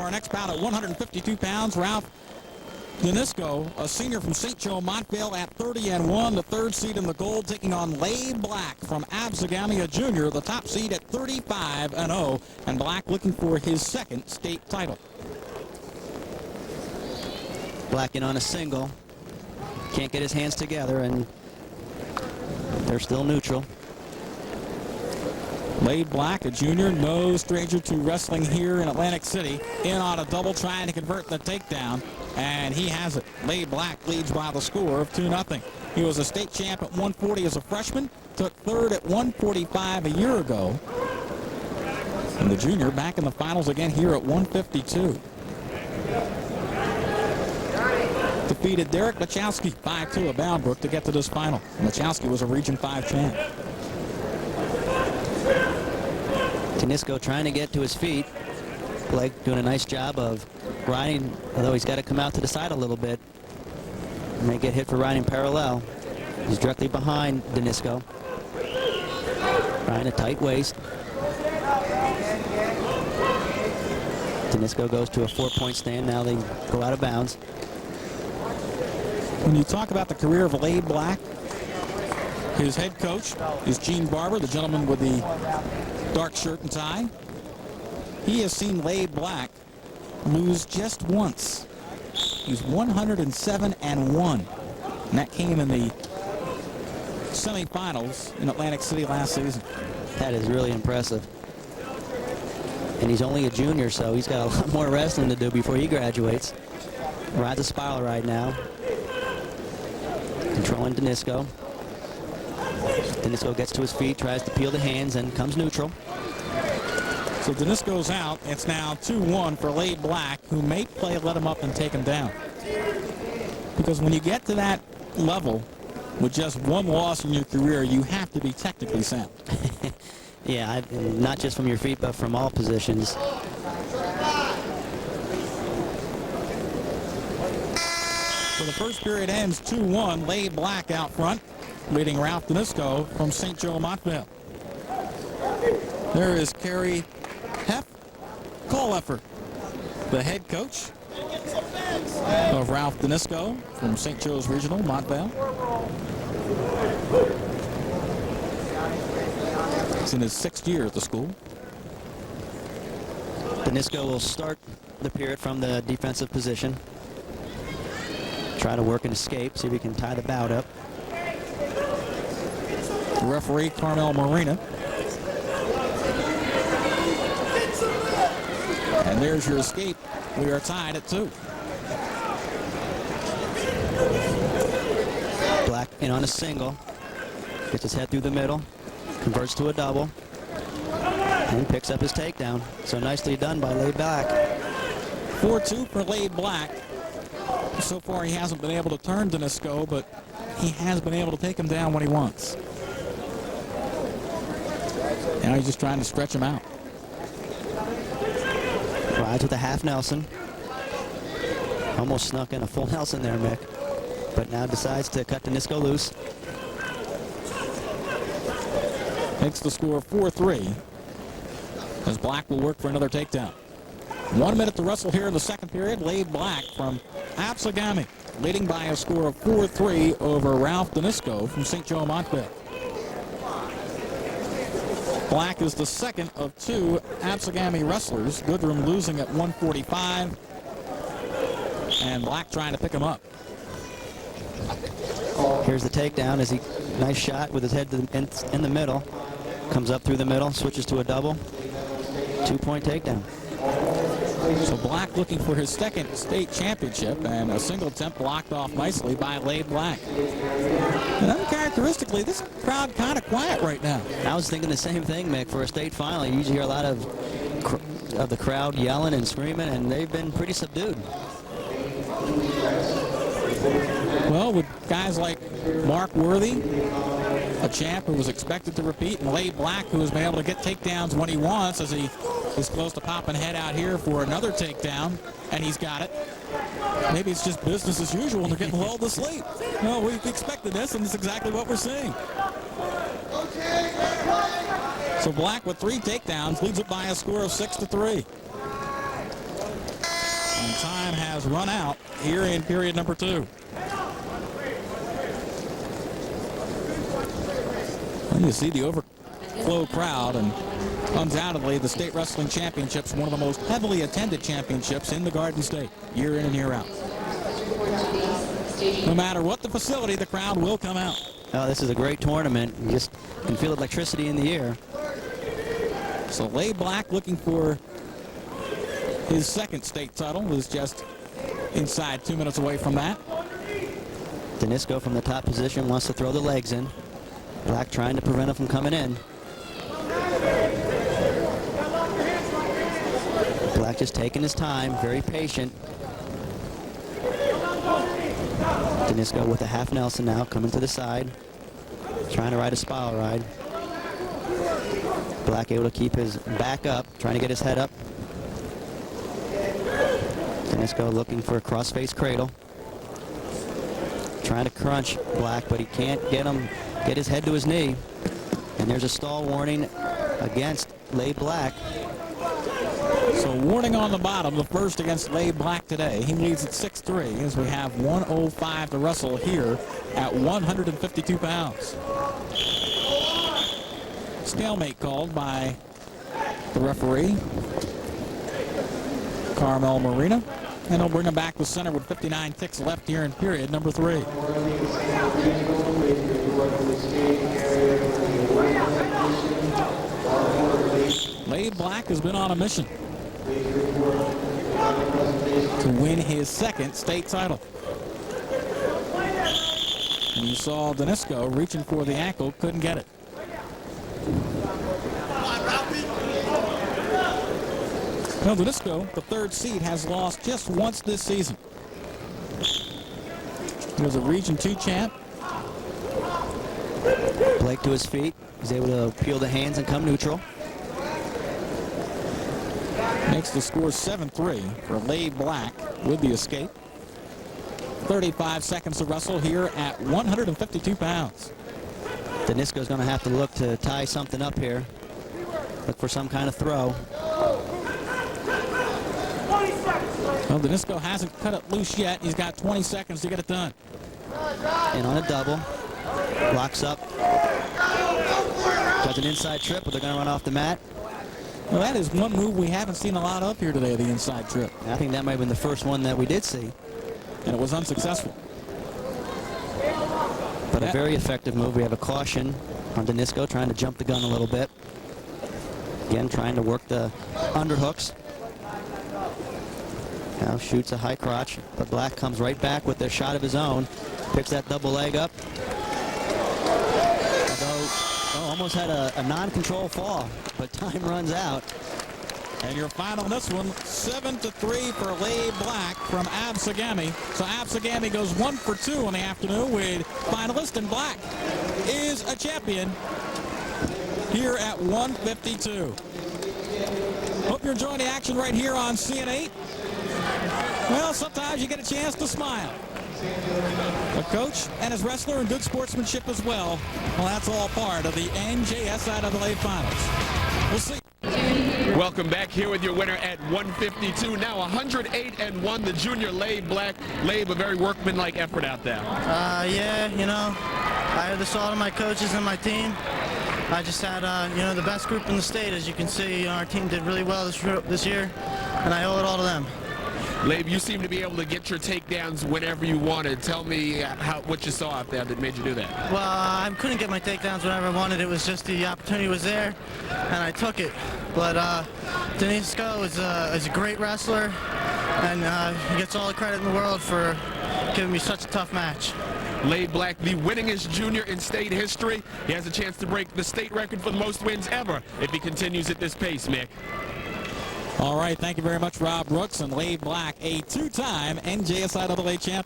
our next bout at 152 pounds. Ralph Denisco, a senior from St. Joe Montvale at 30-1, the third seed in the gold, taking on Labe Black from Absegami, a junior, the top seed at 35-0, and Black looking for his second state title. Black in on a single. Can't get his hands together, and they're still neutral. Labe Black, a junior, no stranger to wrestling here in Atlantic City. In on a double, trying to convert the takedown, and he has it. Labe Black leads by the score of 2-0. He was a state champ at 140 as a freshman, took third at 145 a year ago. And the junior back in the finals again here at 152. Defeated Derek Machowski 5-2 of Boundbrook to get to this final. Machowski was a Region 5 champ. Denisco trying to get to his feet. Blake doing a nice job of riding, although he's got to come out to the side a little bit. May get hit for riding parallel. He's directly behind Denisco. Riding a tight waist. Denisco goes to a 4-point stand. Now they go out of bounds. When you talk about the career of Labe Black, his head coach is Gene Barber, the gentleman with the dark shirt and tie. He has seen Labe Black lose just once. He's 107-1, and that came in the semifinals in Atlantic City last season. That is really impressive. And he's only a junior, so he's got a lot more wrestling to do before he graduates. Rides a spiral right now. Controlling Denisco. Denisco gets to his feet, tries to peel the hands, and comes neutral. So Denisco's out. It's now 2-1 for Labe Black, who may play let him up and take him down. Because when you get to that level with just one loss in your career, you have to be technically sound. Yeah, not just from your feet, but from all positions. So the first period ends 2-1. Labe Black out front, leading Ralph Denisco from St. Joe Montvale. There is Kerry Coleffer, the head coach of Ralph Denisco from St. Joe's Regional, Montvale. He's in his 6th year at the school. Denisco will start the period from the defensive position. Try to work an escape, see if he can tie the bout up. The referee, Carmel Marina. And there's your escape. We are tied at 2. Black in on a single. Gets his head through the middle. Converts to a double. And picks up his takedown. So nicely done by Labe Black. 4-2 for Labe Black. So far he hasn't been able to turn Denisco, but he has been able to take him down when he wants. Now he's just trying to stretch him out. Rides with a half Nelson. Almost snuck in a full Nelson there, Mick. But now decides to cut Denisco loose. Makes the score 4-3 as Black will work for another takedown. 1 minute to wrestle here in the second period. Labe Black from Absegami leading by a score of 4-3 over Ralph Denisco from St. Joe Montvale. Black is the second of 2 Absegami wrestlers. Goodrum losing at 145. And Black trying to pick him up. Here's the takedown as he, nice shot with his head in the middle. Comes up through the middle, switches to a double. 2-point takedown. So Black looking for his second state championship, and a single attempt blocked off nicely by Labe Black. And uncharacteristically, this crowd kind of quiet right now. I was thinking the same thing, Mick. For a state final, you usually hear a lot of the crowd yelling and screaming, and they've been pretty subdued. Well, with guys like Mark Worthy, a champ who was expected to repeat, and Labe Black, who has been able to get takedowns when he wants, as he is close to popping head out here for another takedown, and he's got it. Maybe it's just business as usual and they're getting lulled to sleep. No, we expected this, and it's exactly what we're seeing. So Black with 3 takedowns leads it by a score of 6-3. time has run out here in period number 2. And you see the overflow crowd, and undoubtedly the State Wrestling Championships, one of the most heavily attended championships in the Garden State, year in and year out. No matter what the facility, the crowd will come out. Oh, this is a great tournament. You just can feel electricity in the air. So Labe Black looking for his second state title, is just inside 2 minutes away from that. Denisco from the top position wants to throw the legs in. Black trying to prevent him from coming in. Black just taking his time, very patient. Denisco with a half Nelson now, coming to the side, trying to ride a spiral ride. Black able to keep his back up, trying to get his head up. Denisco looking for a cross-face cradle. Trying to crunch Black, but he can't get his head to his knee. And there's a stall warning against Labe Black. So warning on the bottom, the first against Labe Black today. He leads at 6'3", as we have 105 to wrestle here at 152 pounds. Stalemate called by the referee, Carmel Marina. And he'll bring him back to center with 59 ticks left here in period number 3. Labe Black has been on a mission to win his second state title. And you saw Denisco reaching for the ankle, couldn't get it. Now Denisco, the third seed, has lost just once this season. He was a Region 2 champ. Blake to his feet. He's able to peel the hands and come neutral. Makes the score 7-3 for Labe Black with the escape. 35 seconds to wrestle here at 152 pounds. Denisco's going to have to look to tie something up here. Look for some kind of throw. Well, Denisco hasn't cut it loose yet. He's got 20 seconds to get it done. And on a double. Locks up. Does an inside trip, but they're going to run off the mat. Well, that is one move we haven't seen a lot of here today, the inside trip. I think that might have been the first one that we did see. And it was unsuccessful. But a very effective move. We have a caution on Denisco, trying to jump the gun a little bit. Again, trying to work the underhooks. Now shoots a high crotch, but Black comes right back with a shot of his own. Picks that double leg up. Although, almost had a non-control fall, but time runs out. And your final on this one, 7-3 for Labe Black from Absegami. So Absegami goes 1 for 2 in the afternoon with finalist, and Black is a champion here at 152. Hope you're enjoying the action right here on CN8. Well, sometimes you get a chance to smile. A coach and his wrestler and good sportsmanship as well. Well, that's all part of the NJSIAA Finals. We'll see. Welcome back here with your winner at 152. Now 108-1, the junior Labe Black. Labe, a very workmanlike effort out there. Yeah, you know, I had this all to my coaches and my team. I just had, you know, the best group in the state. As you can see, you know, our team did really well this year, and I owe it all to them. Labe, you seem to be able to get your takedowns whenever you wanted. Tell me what you saw out there that made you do that. Well, I couldn't get my takedowns whenever I wanted. It was just the opportunity was there, and I took it. But Denisco is a great wrestler, and he gets all the credit in the world for giving me such a tough match. Labe Black, the winningest junior in state history. He has a chance to break the state record for the most wins ever if he continues at this pace, Mick. All right, thank you very much, Rob Brooks. And Labe Black, a two-time NJSIAA champ.